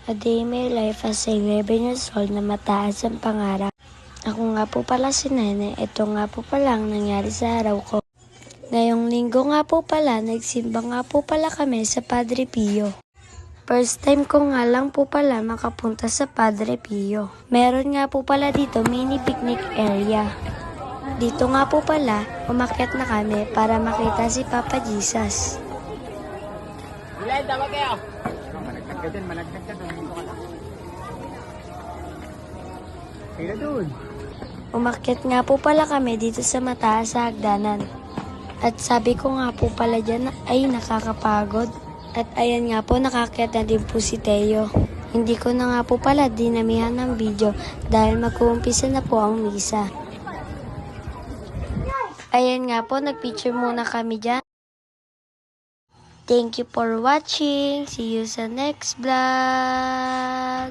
A day in my life as a 11 years old na mataas ang pangarap. Ako nga po pala si Nene, ito nga po pala ang nangyari sa araw ko. Ngayong linggo nga po pala, nagsimba nga po pala kami sa Padre Pio. First time ko nga lang po pala makapunta sa Padre Pio. Meron nga po pala dito mini picnic area. Dito nga po pala, umakyat na kami para makita si Papa Jesus. Bilay, dapat kayo. Malagdag ka dun. Kaya dun. Umakyat nga po pala kami dito sa mataas sa hagdanan. At sabi ko nga po pala dyan ay nakakapagod. At ayan nga po, nakakyat na din po si Teo. Hindi ko na nga po pala dinamihan ng video dahil mag-uumpisa na po ang misa. Ayan nga po, nagpicture muna kami dyan. Thank you for watching. See you sa next vlog.